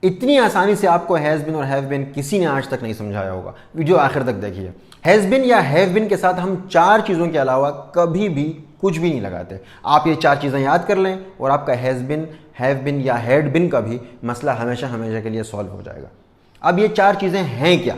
इतनी आसानी से आपको हैज़ बिन और हैव बिन किसी ने आज तक नहीं समझाया होगा। वीडियो आखिर तक देखिए। हैज़ बिन या हैव बिन के साथ हम 4 चीज़ों के अलावा कभी भी कुछ भी नहीं लगाते। आप ये 4 चीज़ें याद कर लें और आपका हैज़ बिन, हैव बिन या हैड बिन का भी मसला हमेशा हमेशा के लिए सॉल्व हो जाएगा। अब ये 4 चीज़ें हैं क्या?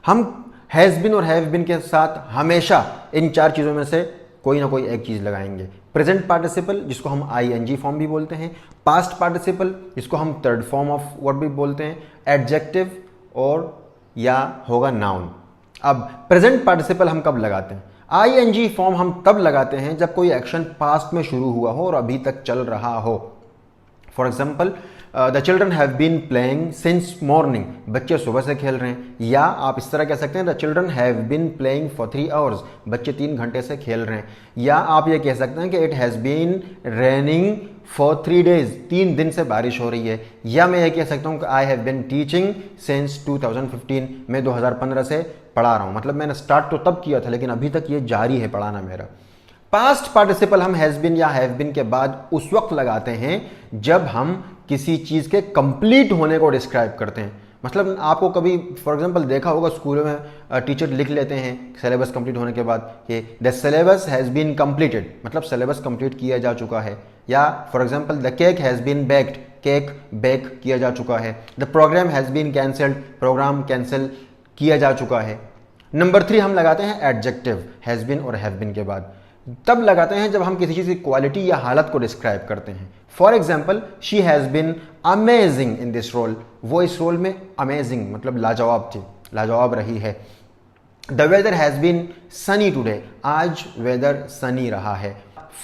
हम हैज़ बिन और हैव बिन के साथ हमेशा इन 4 चीज़ों में से कोई ना कोई एक चीज़ लगाएंगे। प्रेजेंट पार्टिसिपल जिसको हम आईएनजी फॉर्म भी बोलते हैं, पास्ट पार्टिसिपल जिसको हम थर्ड फॉर्म ऑफ वर्ब भी बोलते हैं, एडजेक्टिव और या होगा नाउन। अब प्रेजेंट पार्टिसिपल हम कब लगाते हैं? आईएनजी फॉर्म हम तब लगाते हैं जब कोई एक्शन पास्ट में शुरू हुआ हो और अभी तक चल रहा हो। For example, the children have been playing since morning, बच्चे सुबह से खेल रहे हैं। या आप इस तरह कह सकते हैं the children have been playing for 3 hours, बच्चे 3 घंटे से खेल रहे हैं। या आप ये कह सकते हैं कि it has been raining for 3 days, 3 दिन से बारिश हो रही है। या मैं ये कह सकता हूँ कि I have been teaching since 2015, मैं 2015 से पढ़ा रहा हूँ। मतलब मैंने स्टार्ट तो तब किया था लेकिन अभी तक ये जारी है पढ़ाना मेरा। पास्ट पार्टिसिपल हम हैज़ बिन या हैव बिन के बाद उस वक्त लगाते हैं जब हम किसी चीज़ के कंप्लीट होने को डिस्क्राइब करते हैं। मतलब आपको कभी फॉर एग्जांपल देखा होगा स्कूलों में टीचर लिख लेते हैं सिलेबस कंप्लीट होने के बाद कि the syllabus has been completed, मतलब सिलेबस कंप्लीट किया जा चुका है। या for example the cake has been baked, cake bake किया जा चुका है। The programme has been cancelled, programme cancel किया जा चुका है। नंबर 3 हम लगाते हैं एडजेक्टिव हैज़ बीन और हैव बीन के बाद। तब लगाते हैं जब हम किसी चीज़ की क्वालिटी या हालत को डिस्क्राइब करते हैं। For example, she has been amazing in this role, वो इस रोल में अमेजिंग मतलब लाजवाब थी, लाजवाब रही है। The weather has been sunny today, आज वेदर सनी रहा है।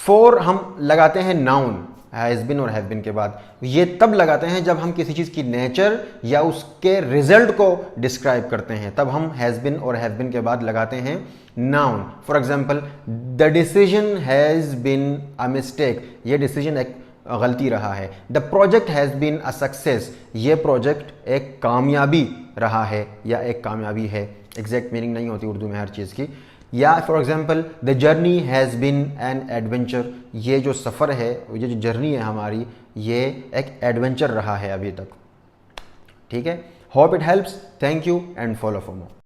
4 हम लगाते हैं नाउन हैज़ बिन और हैव बिन के बाद। ये तब लगाते हैं जब हम किसी चीज़ की नेचर या उसके रिजल्ट को डिस्क्राइब करते हैं, तब हम हैज़ बिन और हैव बिन के बाद लगाते हैं noun. For example, the decision has been a mistake, ये डिसीजन एक गलती रहा है। The project has been a success, ये प्रोजेक्ट एक कामयाबी रहा है या एक कामयाबी है। एग्जैक्ट मीनिंग नहीं होती उर्दू में हर चीज़ की। या for example, the journey has been an adventure, ये जो सफ़र है, ये जो जर्नी है हमारी, ये एक एडवेंचर रहा है अभी तक। ठीक है। Hope it helps. Thank you and follow for more.